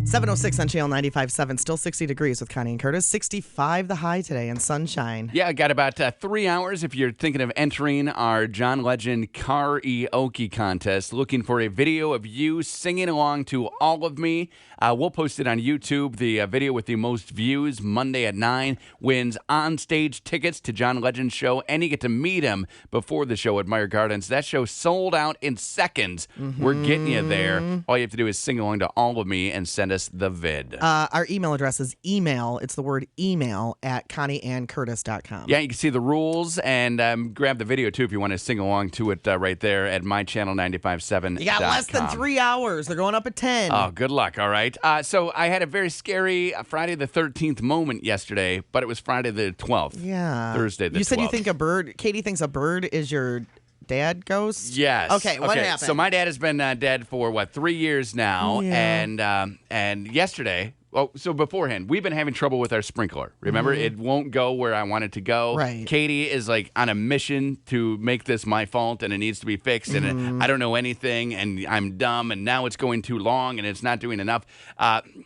7:06 on Channel 95.7. Still 60 degrees with Connie and Curtis. 65 the high today and sunshine. Yeah, I got about 3 hours if you're thinking of entering our John Legend karaoke contest. Looking for a video of you singing along to All of Me. We'll post it on YouTube. The video with the most views Monday at 9 wins on-stage tickets to John Legend's show, and you get to meet him before the show at Meyer Gardens. That show sold out in seconds. We're getting you there. All you have to do is sing along to All of Me and send us the vid. Our email address is it's the word email at connieandcurtis.com. Yeah, you can see the rules and grab the video, too, if you want to sing along to it right there at mychannel957.com. You got less than 3 hours. They're going up at 10. Oh, good luck, all right? So I had a very scary Friday the 13th moment yesterday, but it was Friday the 12th. Yeah. Thursday the 12th. You said you think Katie thinks a bird is your dad ghost? Yes. Okay, what happened? So my dad has been dead for, 3 years now, and yesterday... Oh, so beforehand, we've been having trouble with our sprinkler. Remember, it won't go where I want it to go. Right. Katie is like on a mission to make this my fault, and it needs to be fixed. And I don't know anything, and I'm dumb, and now it's going too long, and it's not doing enough.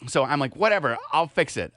So I'm like, whatever, I'll fix it.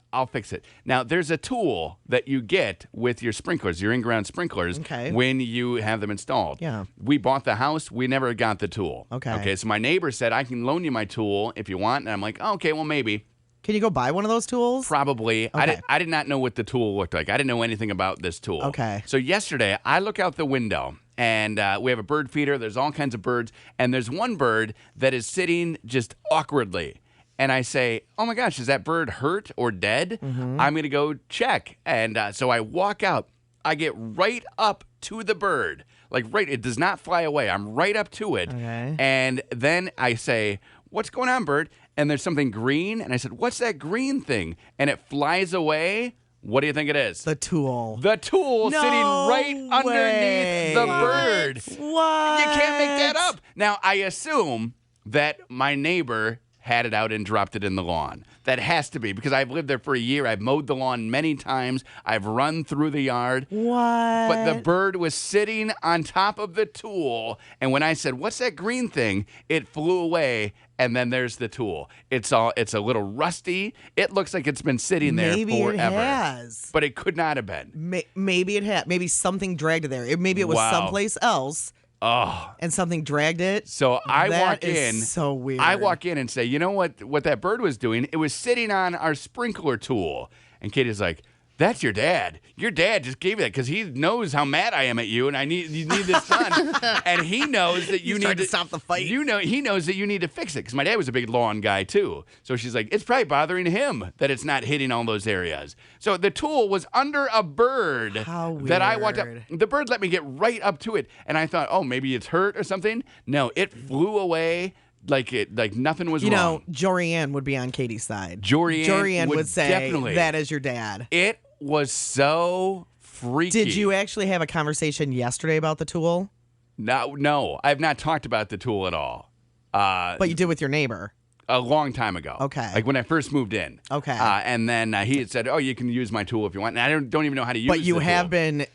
Now, there's a tool that you get with your sprinklers, your in-ground sprinklers, when you have them installed. Yeah. We bought the house. We never got the tool. Okay. So my neighbor said, I can loan you my tool if you want. And I'm like, oh, okay, well, maybe. Can you go buy one of those tools? Probably. Okay. I did not know what the tool looked like. I didn't know anything about this tool. Okay. So yesterday, I look out the window, and we have a bird feeder. There's all kinds of birds, and there's one bird that is sitting just awkwardly. And I say, oh, my gosh, is that bird hurt or dead? I'm going to go check. And so I walk out. I get right up to the bird. It does not fly away. I'm right up to it. Okay. And then I say, what's going on, bird? And there's something green. And I said, what's that green thing? And it flies away. What do you think it is? The tool. The tool No sitting right underneath the bird. What? You can't make that up. Now, I assume that my neighbor had it out and dropped it in the lawn. That has to be, because I've lived there for a year. I've mowed the lawn many times. I've run through the yard. What? But the bird was sitting on top of the tool, and when I said, what's that green thing? It flew away, and then there's the tool. It's a little rusty. It looks like it's been sitting there forever. Maybe it has. But it could not have been. Maybe it had. Maybe something dragged it there. Maybe it was someplace else. Oh. And something dragged it. So I walk in. So weird. I walk in and say, you know what that bird was doing? It was sitting on our sprinkler tool. And Katie's like, that's your dad. Your dad just gave you that because he knows how mad I am at you, and you need this done. And he knows that you need to stop the fight. He knows that you need to fix it because my dad was a big lawn guy too. So she's like, it's probably bothering him that it's not hitting all those areas. So the tool was under a bird. How weird. That I walked up. The bird let me get right up to it, and I thought, oh, maybe it's hurt or something. No, it flew away. Like nothing was wrong. You know, Jorianne would be on Katie's side. Jorianne would say, definitely. That is your dad. It was so freaky. Did you actually have a conversation yesterday about the tool? No. I have not talked about the tool at all. But you did with your neighbor. A long time ago. Okay. Like when I first moved in. Okay. And then he had said, oh, you can use my tool if you want. And I don't even know how to use it. But you have been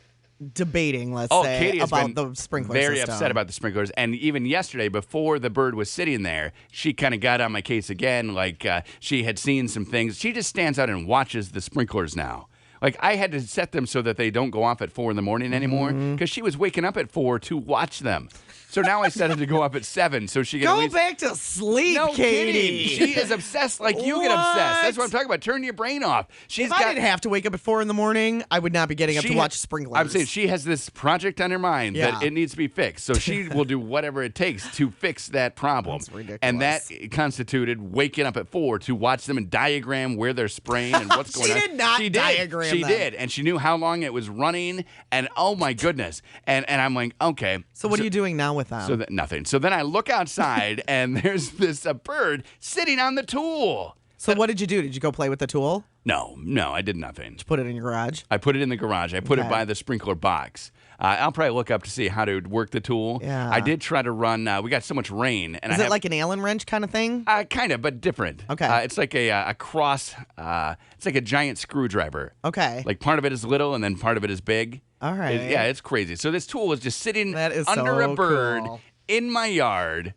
debating, let's say, Katie has about been the sprinkler very system. upset about the sprinklers. And even yesterday, before the bird was sitting there, she kind of got on my case again. Like she had seen some things. She just stands out and watches the sprinklers now. Like, I had to set them so that they don't go off at 4 in the morning anymore because she was waking up at 4 to watch them. So now I set them to go up at 7 so she can Go at least... back to sleep, No, Katie. She is obsessed like you get obsessed. That's what I'm talking about. Turn your brain off. If I didn't have to wake up at 4 in the morning, I would not be getting up to watch sprinklers. I'm saying she has this project on her mind that it needs to be fixed. So she will do whatever it takes to fix that problem. That's ridiculous. And that constituted waking up at 4 to watch them and diagram where they're spraying and what's going on. She did not diagram She them. did. And she knew how long it was running. And oh my goodness. And I'm like, okay. So what are you doing now with them? So nothing. So then I look outside and there's this bird sitting on the tool. So what did you do? Did you go play with the tool? No, I did nothing. Did you put it in your garage? I put it in the garage. I put it by the sprinkler box. I'll probably look up to see how to work the tool. Yeah. I did try to run. We got so much rain. And Is it like an Allen wrench kind of thing? Kind of, but different. Okay. It's like a cross. It's like a giant screwdriver. Okay. Like part of it is little and then part of it is big. All right. Yeah, it's crazy. So this tool was just sitting That is under so a bird cool. in my yard.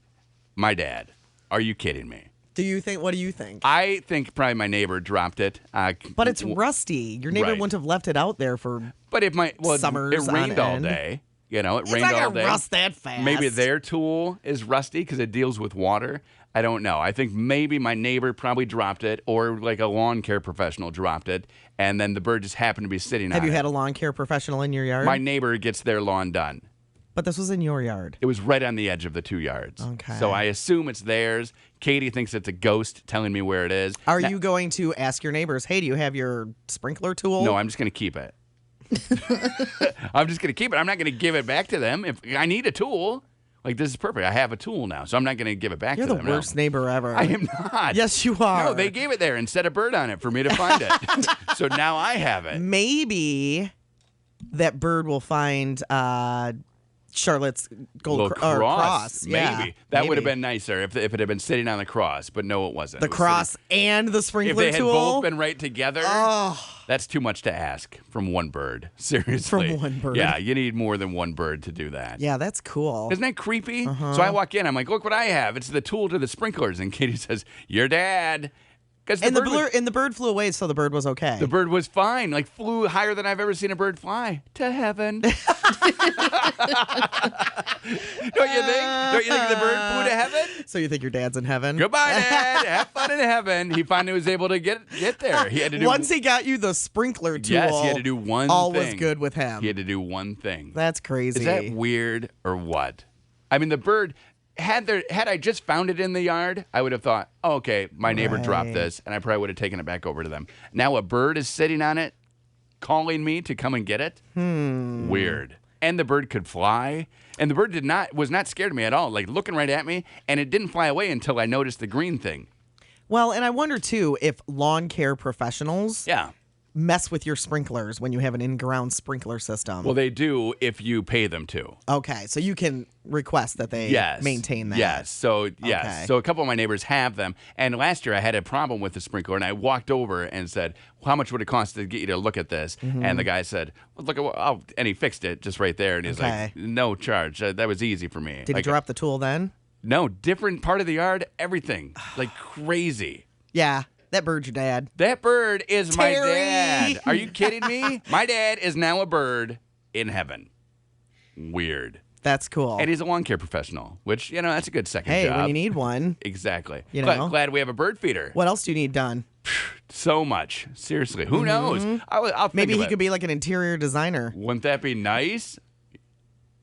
My dad. Are you kidding me? Do you think? What do you think? I think probably my neighbor dropped it. But it's rusty. Your neighbor Right. wouldn't have left it out there for But if summers it rained on all end. day. It It's rained not all gonna day. rust that fast. Maybe their tool is rusty because it deals with water. I don't know. I think maybe my neighbor probably dropped it, or like a lawn care professional dropped it, and then the bird just happened to be sitting on it. Have you had a lawn care professional in your yard? My neighbor gets their lawn done. But this was in your yard. It was right on the edge of the 2 yards. Okay. So I assume it's theirs. Katie thinks it's a ghost telling me where it is. Are you going to ask your neighbors, hey, do you have your sprinkler tool? No, I'm just going to keep it. I'm just going to keep it. I'm not going to give it back to them. If I need a tool, like this is perfect. I have a tool now, so I'm not going to give it back You're to the them. worst neighbor ever. I am not. Yes, you are. No, they gave it there and set a bird on it for me to find it. So now I have it. Maybe that bird will find Charlotte's gold Little cross. Yeah, Maybe. That would have maybe. been nicer if it had been sitting on the cross, but no, it wasn't. The It was cross and the If sprinkler they had tool. both been right together, Oh, that's too much to ask from one bird. Seriously. From one bird. Yeah, you need more than one bird to do that. yeah, that's cool. Isn't that creepy? Uh-huh. So I walk in, I'm like, look what I have. It's the tool to the sprinklers. And Katie says, your dad. Because And the bird flew away, so the bird was okay. the bird was fine, like flew higher than I've ever seen a bird fly to heaven. Don't you think? Don't you think the bird flew to heaven? So you think your dad's in heaven? Goodbye, Dad. Have fun in heaven. He finally was able to get there. He had to do Once he got you the sprinkler tool, Yes, he had to do one all thing. was good with him. He had to do one thing. That's crazy. Is that weird or what? I mean, the bird had I just found it in the yard, I would have thought, oh, okay, my neighbor dropped Right. this, and I probably would have taken it back over to them. Now a bird is sitting on it, calling me to come and get it. Weird. And the bird could fly, and the bird was not scared of me at all, like looking right at me, and it didn't fly away until I noticed the green thing. Well, and I wonder too if lawn care professionals Yeah. mess with your sprinklers when you have an in-ground sprinkler system. Well, they do if you pay them to. Okay, so you can request that they maintain that. Yes. So yes. Okay. So a couple of my neighbors have them. And last year I had a problem with the sprinkler, and I walked over and said, well, "How much would it cost to get you to look at this?" And the guy said, well, "Look at what," and he fixed it just right there. And he's Okay. like, "No charge. That was easy for me." Did he Like, drop the tool then? No, different part of the yard, everything, like crazy. Yeah, that bird's your dad. That bird is my Terry. dad. Are you kidding me? My dad is now a bird in heaven. Weird. That's cool. And he's a lawn care professional, which, that's a good second Hey, job. when you need one, Exactly. You Glad- know? glad we have a bird feeder. what else do you need done? So much. Seriously. Who knows? I'll think Maybe of he it. could be like an interior designer. Wouldn't that be nice?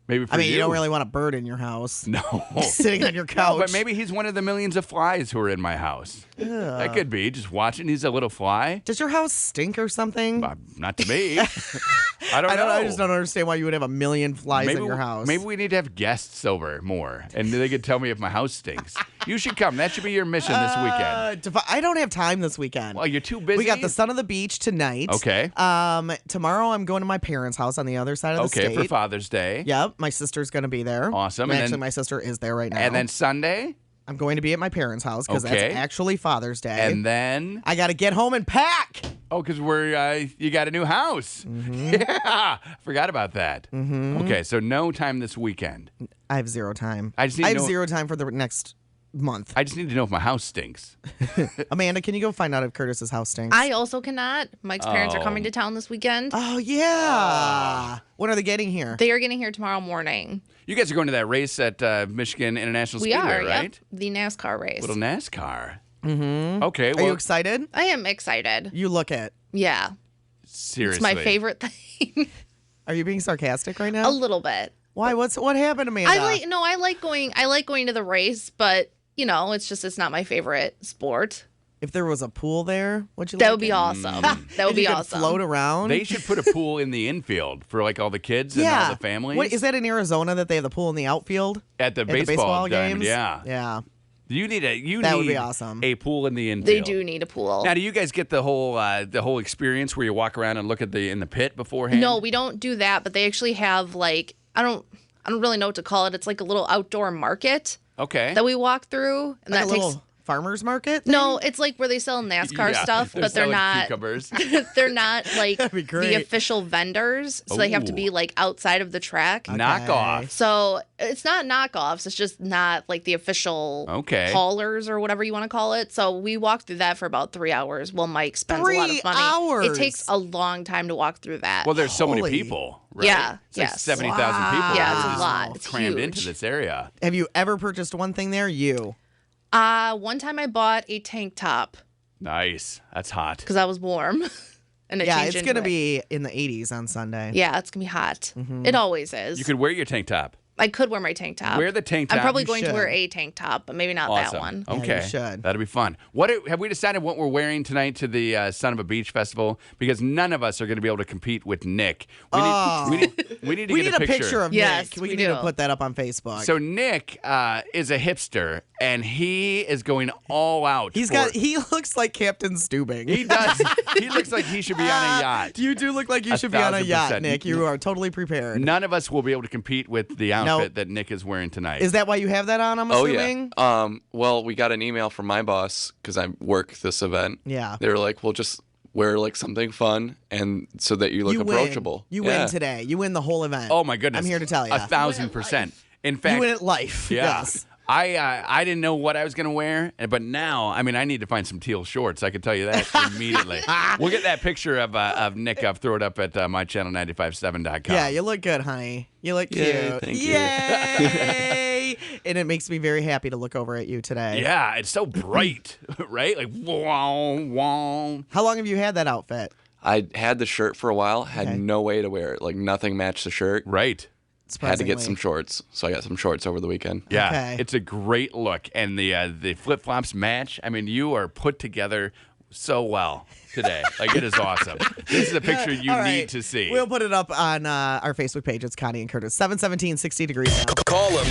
Maybe for I mean, you. you don't really want a bird in your house. No. Sitting on your No, couch. but maybe he's one of the millions of flies who are in my house. That could be. Just watching. He's a little fly. Does your house stink or something? Not to me. I don't know. I just don't understand why you would have a million flies in your house. Maybe we need to have guests over more, and they could tell me if my house stinks. You should come. That should be your mission this weekend. I don't have time this weekend. Well, you're too busy. We got the Son of the Beach tonight. Okay. Tomorrow I'm going to my parents' house on the other side of the state. for Father's Day. Yep, my sister's going to be there. Awesome. And And actually, then- my sister is there right now. And then Sunday, I'm going to be at my parents' house because Okay. that's actually Father's Day. and then I got to get home and pack. because you got a new house. Mm-hmm. Yeah, forgot about that. Okay, so no time this weekend. I have zero time. I just need to have know- zero time for the next month. I just need to know if my house stinks. Amanda, can you go find out if Curtis's house stinks? I also cannot. Mike's parents are coming to town this weekend. Oh, yeah. When are they getting here? They are getting here tomorrow morning. You guys are going to that race at Michigan International We Speedway, are, right? yep. The NASCAR race. Little NASCAR. Mm-hmm. Okay, Are well, you excited? I am excited. You look it. Yeah. seriously. It's my favorite thing. Are you being sarcastic right A now? little bit. Why? What happened, Amanda? I like going to the race, but it's not my favorite sport. If there was a pool there, would you That like would be it? awesome. That would And be you could awesome. float around. They should put a pool in the infield for like all the kids and yeah. all the families. What, is that in Arizona that they have the pool in the outfield? at the At the baseball diamond, games? yeah. Yeah. You need That would be awesome. a pool in the infield. They do need a pool. Now, do you guys get the whole experience where you walk around and look at in the pit beforehand? No, we don't do that, but they actually have I don't really know what to call it. It's like a little outdoor market Okay. that we walk through, and Like that a takes little farmer's market? No, it's like where they sell NASCAR stuff, but they're selling not. cucumbers. They're not like That'd be the great. official vendors, so they have to Ooh. be like outside of the track. Knockoff. So it's not knockoffs. It's just not like the official haulers or whatever you want to call it. So we walked through that for about 3 hours. Well, Mike spends a lot of 3 money. hours? It takes a long time to walk through that. Well, there's so many Holy. people, right? Yeah, It's like yes. 70,000 people. Yeah, that it's are a just lot. It's crammed huge. into this area. Have you ever purchased one thing there? You. One time I bought a tank top Nice. That's hot. because I was warm. And it Yeah, changed it's into going to it. be in the 80s on Sunday. Yeah, it's gonna be hot. It always is. You could wear your tank top. I could wear my tank top. Wear the tank top. I'm probably You going to wear should. a tank top, but maybe not Awesome. that one. Yeah, you Okay. should. That'll be fun. Have we decided what we're wearing tonight to the Son of a Beach Festival? Because none of us are going to be able to compete with Nick. We need to We get need a picture of Yes, Nick. we We need to do. put that up on Facebook. So Nick is a hipster, and he is going all out. He looks like Captain Stubing. He does. He looks like he should be on a yacht. You do look like you should be on a yacht, 1,000%. Nick. You are totally prepared. None of us will be able to compete with the outfit that Nick is wearing tonight. Is that why you have that on, I'm Oh, assuming? yeah. Well, we got an email from my boss because I work this event. Yeah. They were like, well, just wear like something fun and so that you look You approachable. Win. You Yeah. win today. You win the whole event. Oh my goodness! I'm here to tell you. 1,000%. In fact, You win at life. Yeah. Yes. I didn't know what I was going to wear, but now, I mean, I need to find some teal shorts. I can tell you that immediately. We'll get that picture of Nick up, throw it up at mychannel957.com. Yeah, you look good, honey. You look cute. Yay, thank you. Yay! And it makes me very happy to look over at you today. Yeah, it's so bright, right? Like, wow, wow. How long have you had that outfit? I had the shirt for a while, had Okay. no way to wear it. Like nothing matched the shirt. Right. Had to get Surprisingly. some shorts. So I got some shorts over the weekend. Yeah, Okay. it's a great look. And the flip-flops match. I mean, you are put together so well today. Like, it is awesome. This is a picture you All need right. to see. We'll put it up on our Facebook page. It's Connie and Curtis. 717, 60 degrees now. Call them.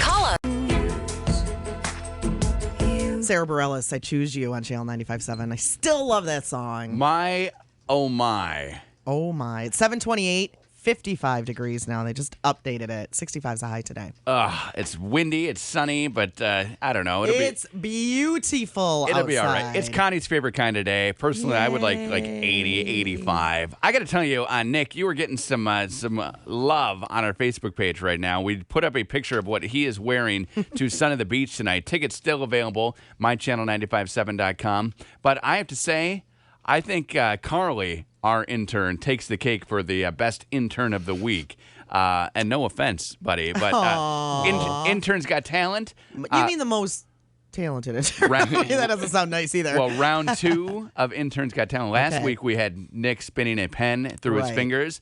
Sarah Bareilles, I Choose You on Channel 95.7. I still love that song. My, oh my. Oh, my. It's 728, 55 degrees now. They just updated it. 65 is the high today. It's windy, it's sunny, but I don't know. It's beautiful It'll be all right. outside. It's Connie's favorite kind of day. Personally, I would like 80, 85. I got to tell you, Nick, you were getting some love on our Facebook page right now. We put up a picture of what he is wearing to Son of the Beach tonight. Tickets still available, mychannel957.com. But I have to say, I think Carly, our intern, takes the cake for the best intern of the week. And no offense, buddy, but interns got talent. You mean the most talented intern? That doesn't sound nice either. Well, round 2 of Interns Got Talent. Last Okay. week we had Nick spinning a pen through his Right. fingers.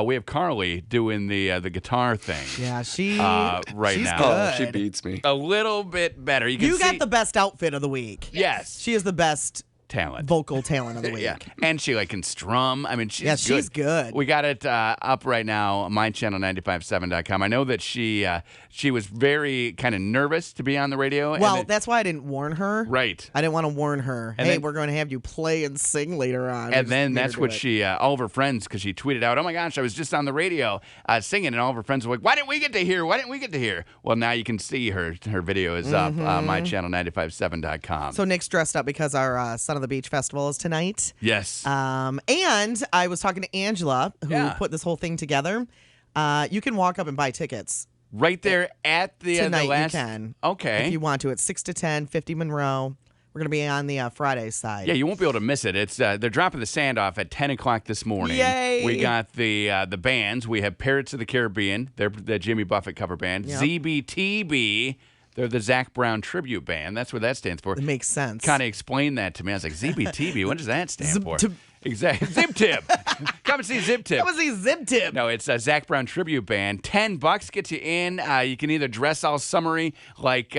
We have Carly doing the guitar thing. yeah, she's now. Oh, good. she beats me. A little bit better. You can You see, got the best outfit of the week. yes She is the best talent. vocal talent of the week. Yeah, and she can strum. I mean, she's Yeah, good. she's good. We got it up right now, mychannel957.com. I know that she was very kind of nervous to be on the radio. and Well, then- that's why I didn't warn her. right. I didn't want to warn her. And Hey, then- we're going to have you play and sing later on. We And just then made her that's do what it. she, all of her friends, because she tweeted out, oh my gosh, I was just on the radio singing, and all of her friends were like, why didn't we get to hear? Why didn't we get to hear? Well, now you can see her video is up, mychannel957.com. So Nick's dressed up because our Son of the Beach festival is tonight. yes. And I was talking to Angela, who Yeah. put this whole thing together. You can walk up and buy tickets. Right there at the Tonight last. you can. Okay. If you want to. It's 6 to 10, 50 Monroe. We're going to be on the Friday side. Yeah, you won't be able to miss it. It's they're dropping the sand off at 10 o'clock this morning. Yay! We got the bands. We have Parrots of the Caribbean. They're the Jimmy Buffett cover band. Yep. ZBTB. They're the Zach Brown tribute band. That's what that stands for. It makes sense. Kind of explained that to me. I was like, ZBTB, what does that stand for? Zip-tib. Exactly. Zip Tip. Come and see Zip Tip. That was the Zip Tip. No, it's a Zach Brown tribute band. $10 gets you in. You can either dress all summery like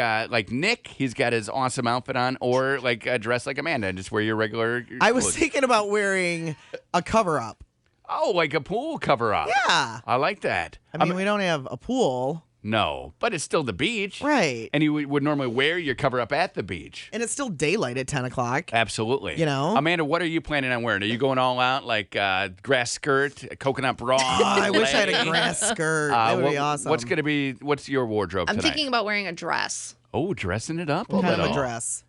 Nick. He's got his awesome outfit on, or like dress like Amanda and just wear your regular. I was clothes. thinking about wearing a cover up. Oh, like a pool cover up. Yeah. I like that. I mean, we don't have a pool. No, but it's still the beach. Right. And you would normally wear your cover up at the beach. And it's still daylight at 10 o'clock. Absolutely. You know? Amanda, what are you planning on wearing? Are you going all out like grass skirt, coconut bra? Oh, I wish I had a grass skirt. That would be awesome. What's your wardrobe I'm tonight? thinking about wearing a dress. Oh, dressing it up a What kind of little. a dress?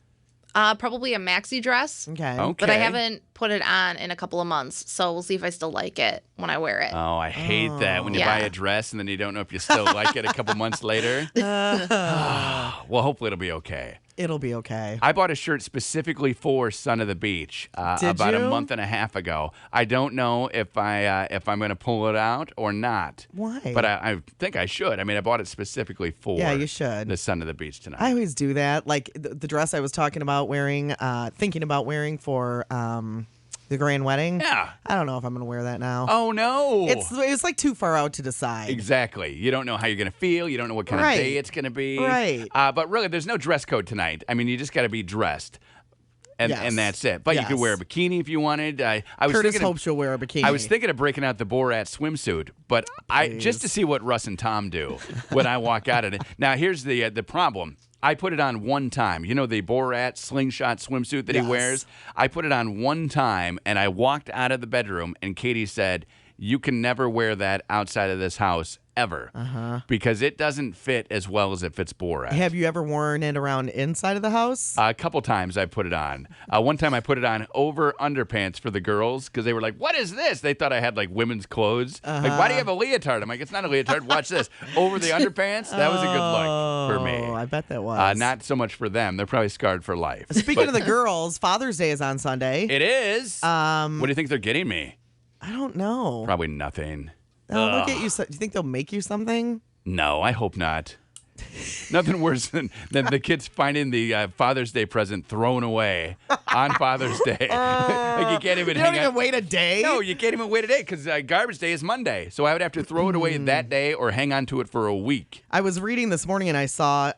Probably a maxi dress. Okay. But I haven't put it on in a couple of months, so we'll see if I still like it when I wear it. Oh, I hate that when you buy a dress and then you don't know if you still like it a couple months later. Well, hopefully it'll be okay. It'll be okay. I bought a shirt specifically for Son of the Beach about a month and a half ago. I don't know if I'm going to pull it out or not. Why? But I think I should. I mean, I bought it specifically for you should. the Son of the Beach tonight. I always do that. Like the dress I was talking about wearing, thinking about wearing for the grand wedding. Yeah. I don't know if I'm going to wear that now. Oh, no. It's like too far out to decide. Exactly. You don't know how you're going to feel. You don't know what kind of day it's going to be. Right. But really, there's no dress code tonight. I mean, you just got to be dressed. And that's it. But you could wear a bikini if you wanted. I was Curtis hopes she'll wear a bikini. I was thinking of breaking out the Borat swimsuit, but just to see what Russ and Tom do when I walk out of it. Now, here's the problem. I put it on one time. You know the Borat slingshot swimsuit that he wears? I put it on one time, and I walked out of the bedroom, and Katie said, you can never wear that outside of this house ever because it doesn't fit as well as it fits Borat. Have you ever worn it around inside of the house? A couple times I put it on. One time I put it on over underpants for the girls because they were like, what is this? They thought I had like women's clothes. Like, why do you have a leotard? I'm like, it's not a leotard. Watch this. Over the underpants. That was a good look for me. Oh, I bet that was. Not so much for them. They're probably scarred for life. Speaking of the girls, Father's Day is on Sunday. It is. What do you think they're getting me? I don't know. Probably nothing. Oh, look at you. Do you think they'll make you something? No, I hope not. Nothing worse than the kids finding the Father's Day present thrown away on Father's Day. Like you can't even You don't even wait a day? No, you can't even wait a day because garbage day is Monday. So I would have to throw it away that day or hang on to it for a week. I was reading this morning and I saw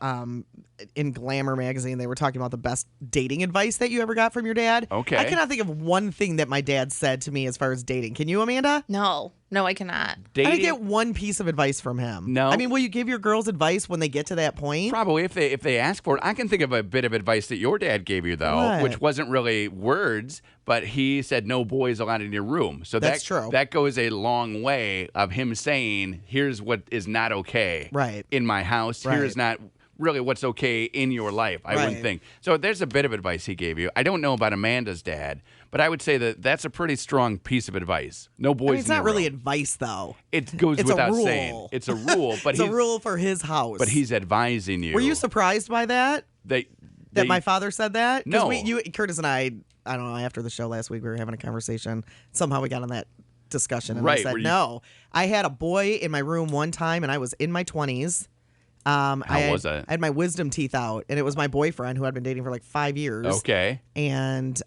in Glamour magazine they were talking about the best dating advice that you ever got from your dad. Okay. I cannot think of one thing that my dad said to me as far as dating. Can you, Amanda? No, I cannot. Dating? I didn't get one piece of advice from him. No. I mean, will you give your girls advice when they get to that point? Probably if they ask for it. I can think of a bit of advice that your dad gave you though, What? which wasn't really words, but he said no boys allowed in your room. So That's true. That goes a long way of him saying, here's what is not okay in my house. Right. Here's not really what's okay in your life, I wouldn't think. So there's a bit of advice he gave you. I don't know about Amanda's dad, but I would say that that's a pretty strong piece of advice. No boys it's in not your really room. Advice, though. It goes It's without a rule. saying. It's a rule, but it's a rule for his house. But he's advising you. Were you surprised by that? That my father said that? No. Curtis and I don't know, after the show last week, we were having a conversation. Somehow we got on that discussion, and I said, no. I had a boy in my room one time, and I was in my 20s. How was that? I had my wisdom teeth out, and it was my boyfriend who I'd been dating for like 5 years. Okay. And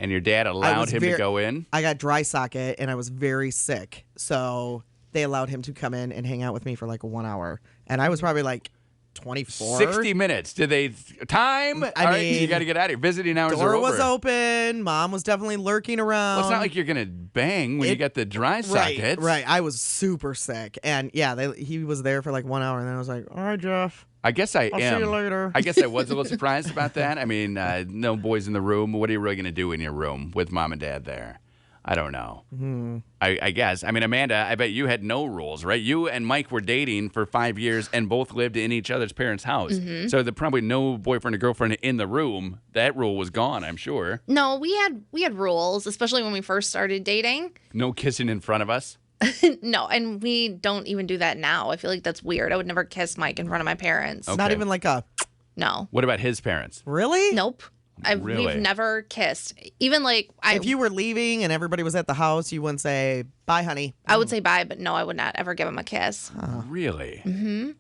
your dad allowed him to go in? I got dry socket, and I was very sick. So they allowed him to come in and hang out with me for like 1 hour. And I was probably like 24. 60 minutes. Did they time? I All right, mean, you got to get out of here. Visiting hours door are over. was open. Mom was definitely lurking around. Well, it's not like you're going to bang when you get the dry sockets. Right. I was super sick. And yeah, he was there for like 1 hour, and then I was like, all right, Jeff. I guess I'll see you later. I guess I was a little surprised about that. I mean, no boys in the room. What are you really going to do in your room with mom and dad there? I don't know. Mm-hmm. I guess. I mean, Amanda, I bet you had no rules, right? You and Mike were dating for 5 years and both lived in each other's parents' house. Mm-hmm. So there's probably no boyfriend or girlfriend in the room. That rule was gone, I'm sure. No, we had rules, especially when we first started dating. No kissing in front of us. No, and we don't even do that now. I feel like that's weird. I would never kiss Mike in front of my parents. Okay. Not even like a... No. What about his parents? Really? Nope. Really? We've never kissed. Even like... if you were leaving and everybody was at the house, you wouldn't say, bye, honey. I would say bye, but no, I would not ever give him a kiss. Really? Mm-hmm.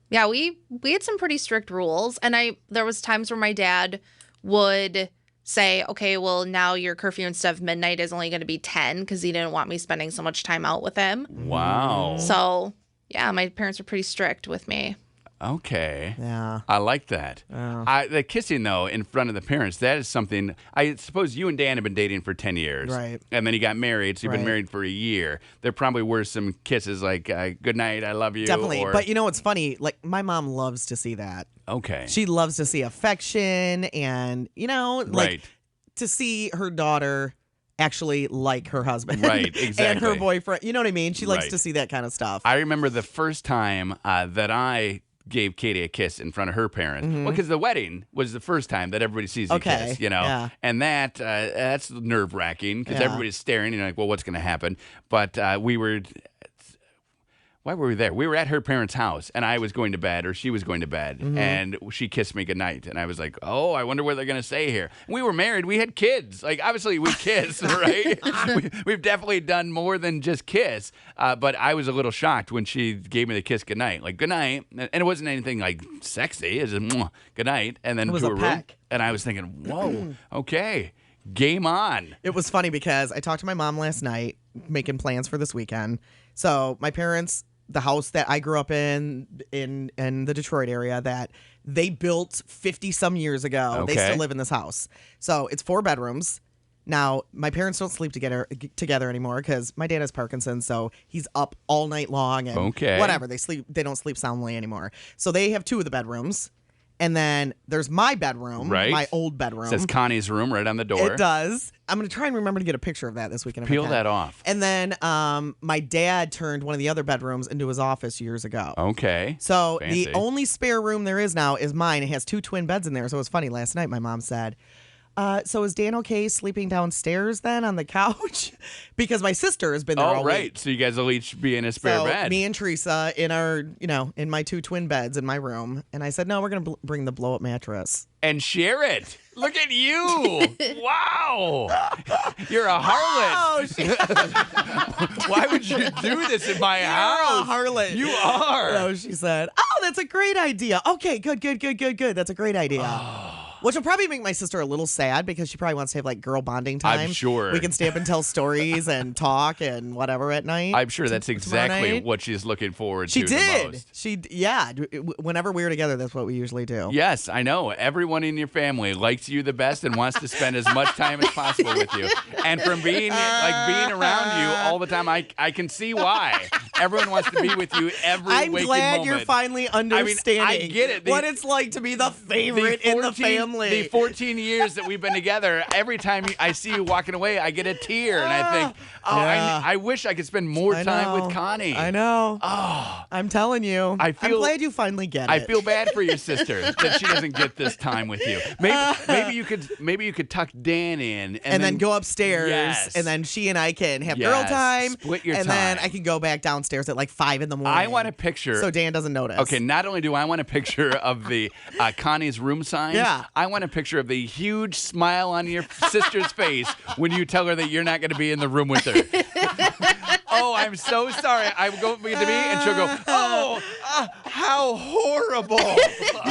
Yeah, we had some pretty strict rules. And there was times where my dad would say, okay, well, now your curfew instead of midnight is only going to be 10 because he didn't want me spending so much time out with him. Wow. So, yeah, my parents were pretty strict with me. Okay. Yeah. I like that. The kissing, though, in front of the parents, that is something. I suppose you and Dan have been dating for 10 years. Right. And then you got married, so you've been married for a year. There probably were some kisses like, good night, I love you. Definitely. But you know what's funny? Like, my mom loves to see that. Okay. She loves to see affection and, like to see her daughter actually like her husband. Right, exactly. And her boyfriend. You know what I mean? She likes Right. to see that kind of stuff. I remember the first time that I gave Katie a kiss in front of her parents. Well, because the wedding was the first time that everybody sees you kiss, Yeah. and that's nerve-wracking because Yeah. everybody's staring, and you're like, well, what's going to happen? But why were we there? We were at her parents' house, and I was going to bed, or she was going to bed, and she kissed me goodnight. And I was like, oh, I wonder what they're going to say here. We were married. We had kids. Like, obviously, we kissed, right? We've definitely done more than just kiss. But I was a little shocked when she gave me the kiss goodnight. Like, goodnight. And it wasn't anything, like, sexy. It was just, goodnight. And then It was to a her peck. room. And I was thinking, whoa, okay, game on. It was funny because I talked to my mom last night, making plans for this weekend. So my parents, the house that I grew up in the Detroit area, that they built 50 some years ago. Okay. They still live in this house. So it's 4 bedrooms. Now, my parents don't sleep together anymore because my dad has Parkinson's, so he's up all night long and whatever. They don't sleep soundly anymore. So they have 2 of the bedrooms. And then there's my bedroom, my old bedroom. It says Connie's room right on the door. It does. I'm going to try and remember to get a picture of that this weekend. Peel that off. And then my dad turned one of the other bedrooms into his office years ago. Okay. So Fancy. the only spare room there is now is mine. It has 2 twin beds in there. So it was funny. Last night, my mom said, so is Dan okay sleeping downstairs then on the couch? Because my sister has been there all right. week. So you guys will each be in a spare bed. Me and Teresa in our, in my 2 twin beds in my room. And I said, no, we're going to bring the blow-up mattress. And share it. Look at you. Wow. You're a harlot. Why would you do this in my house? You're a harlot. You are. No, she said, oh, that's a great idea. Okay, good. That's a great idea. Which will probably make my sister a little sad because she probably wants to have like girl bonding time. I'm sure. We can stay up and tell stories and talk and whatever at night. I'm sure that's exactly what she's looking forward to the most. Whenever we were together, that's what we usually do. Yes, I know. Everyone in your family likes you the best and wants to spend as much time as possible with you. And from being around you all the time, I can see why. Everyone wants to be with you every I'm waking glad moment. you're finally understanding I get it. what it's like to be the favorite in the family. The 14 years that we've been together, every time I see you walking away, I get a tear. And I think, I wish I could spend more time with Connie. I know. Oh, I'm telling you. I'm glad you finally get it. I feel bad for your sister that she doesn't get this time with you. Maybe you could tuck Dan in and then go upstairs. Yes. And then she and I can have girl time. Split your time. And then I can go back downstairs at like 5 in the morning. I want a picture. So Dan doesn't notice. Okay, not only do I want a picture of the Connie's room sign, I want a picture of the huge smile on your sister's face when you tell her that you're not going to be in the room with her. Oh, I'm so sorry. I will go to me, and she'll go, how horrible.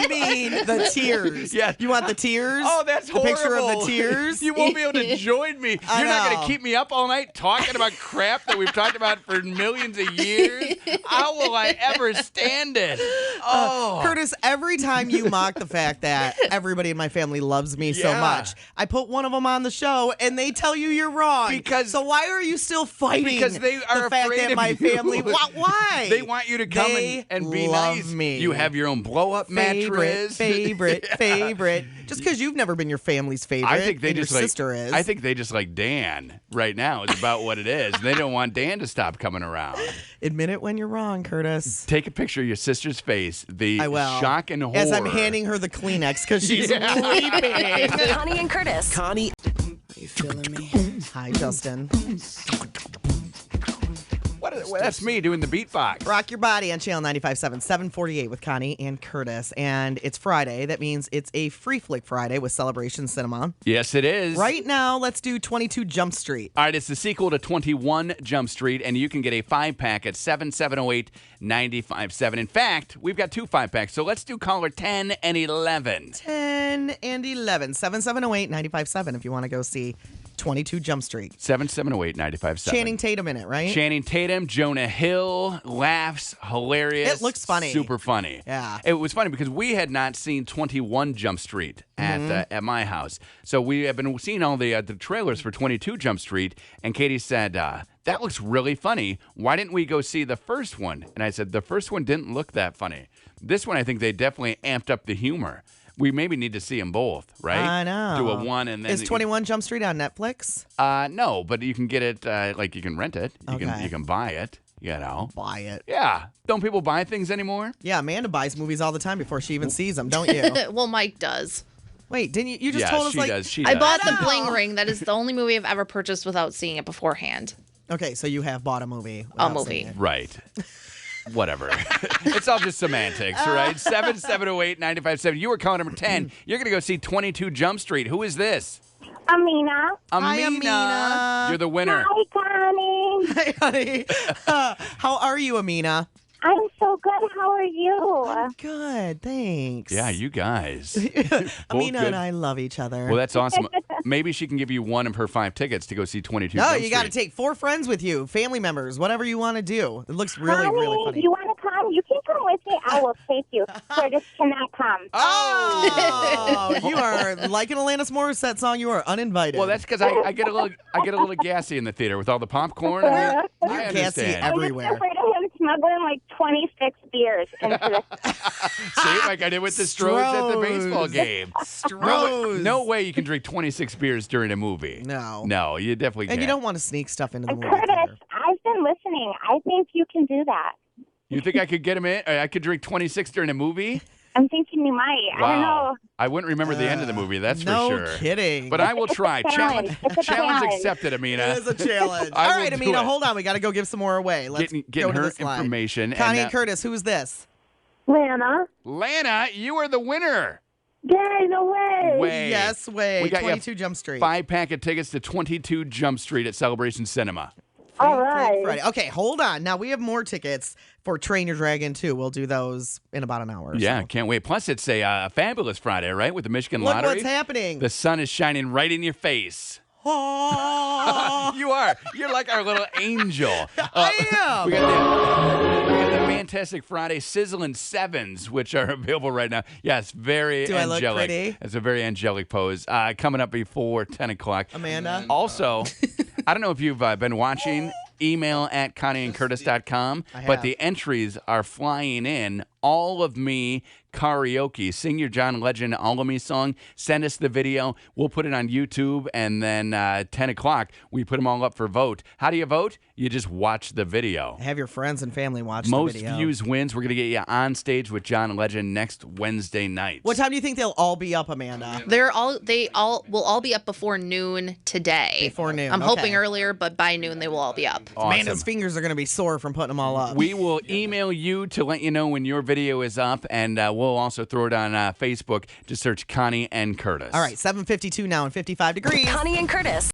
You mean the tears? Yes. You want the tears? Oh, that's horrible. The picture of the tears? You won't be able to join me. You're not going to keep me up all night talking about crap that we've talked about for millions of years. How will I ever stand it? Oh. Curtis, every time you mock the fact that everybody in my family loves me so much, I put one of them on the show and they tell you you're wrong. So why are you still fighting? Because they are the fact afraid that of my you. family. Why? They want you to come and be nice. Me. You have your own blow-up mattress. Favorite. Just because you've never been your family's favorite. I think they just your like sister is. I think they just like Dan right now. Is about what it is. They don't want Dan to stop coming around. Admit it when you're wrong, Curtis. Take a picture of your sister's face. I will. Shock and horror. As I'm handing her the Kleenex because she's weeping. Connie and Curtis. Connie. Are you feeling me? Hi, Justin. That's me doing the beatbox. Rock your body on Channel 95.7, 748 with Connie and Curtis. And it's Friday. That means it's a Free Flick Friday with Celebration Cinema. Yes, it is. Right now, let's do 22 Jump Street. All right, it's the sequel to 21 Jump Street, and you can get a 5-pack at 770-895-7. In fact, we've got 2 5-packs, so let's do caller 10 and 11. 10 and 11. 770-895-7 if you want to go see 22 Jump Street. 770-895-7. Channing Tatum in it, right? Channing Tatum, Jonah Hill, laughs, hilarious. It looks funny. Super funny. Yeah. It was funny because we had not seen 21 Jump Street at my house. So we have been seeing all the trailers for 22 Jump Street, and Katie said, that looks really funny. Why didn't we go see the first one? And I said, the first one didn't look that funny. This one, I think they definitely amped up the humor. We maybe need to see them both, right? I know. Do a 1 and then... Is 21 Jump Street on Netflix? No, but you can get it, you can rent it. You can buy it. You know? Buy it. Yeah. Don't people buy things anymore? Yeah, Amanda buys movies all the time before she even sees them, don't you? Well, Mike does. Wait, didn't you? You just Yeah, told us she like. does. She I does. bought the Bling Ring. That is the only movie I've ever purchased without seeing it beforehand. Okay, so you have bought a movie. A without movie. seeing it. Right. Whatever. It's all just semantics, right? 778-957. You were calling number 10. You're going to go see 22 Jump Street. Who is this? Amina. Hi, Amina. You're the winner. Hi, Connie. Hey, honey. How are you, Amina? I'm so good. How are you? Good, thanks. Yeah, you guys. Amina good. and I love each other. Well, that's awesome. Maybe she can give you one of her 5 tickets to go see 22 no, Jump you got to Street. take 4 friends with you, family members, whatever you want to do. It looks really, Connie, really funny. you want to come? You can come with me. I will take you. Curtis cannot come. Oh, you are like an Alanis Morissette song. You are uninvited. Well, that's because I get a little gassy in the theater with all the popcorn. I gassy understand. everywhere. I'm just afraid of him smuggling like 26 beers into the. See, like I did with the Strohs at the baseball game. Strohs. No way you can drink 26 beers during a movie. No. You definitely can't. And you don't want to sneak stuff into the movie Curtis, theater. I've been listening. I think you can do that. You think I could get him in? I could drink 26 during a movie? I'm thinking you might. I don't know. I wouldn't remember the end of the movie, that's no for sure. kidding. But I will try. It's a challenge. It's a Challenge challenge. accepted, Amina. It is a challenge. I All will right, do Amina, it. hold on. We got to go give some more away. Let's Getting go to her this line. information. Connie and Curtis, who's this? Lana. Lana, you are the winner. Yay, no way. Way. Yes, way. We got you 22 Jump Street. 5-pack of tickets to 22 Jump Street at Celebration Cinema. All right. Friday. Okay, hold on. Now we have more tickets for Train Your Dragon too. We'll do those in about an hour. Or Yeah, so. can't wait. Plus, it's a fabulous Friday, right? With the Michigan Look Lottery. what's happening. The sun is shining right in your face. Oh, You are. You're like our little angel. I am. We got the Fantastic Friday Sizzling Sevens, which are available right now. Yes, very Do I look angelic. pretty? It's a very angelic pose. Coming up before 10 o'clock. Amanda? Also, I don't know if you've been watching email at ConnieandCurtis.com, I but have. the entries are flying in. All of Me karaoke. Sing your John Legend All of Me song. Send us the video. We'll put it on YouTube, and then 10 o'clock, we put them all up for vote. How do you vote? You just watch the video. Have your friends and family watch Most the video. views wins. We're going to get you on stage with John Legend next Wednesday night. What time do you think they'll all be up, Amanda? They all will all be up before noon today. Before noon, I'm okay. hoping earlier, but by noon they will all be up. Awesome. Amanda's fingers are going to be sore from putting them all up. We will email you to let you know when your video is up, and we'll also throw it on Facebook. Just search Connie and Curtis. All right, 7:52 now and 55 degrees. Connie and Curtis.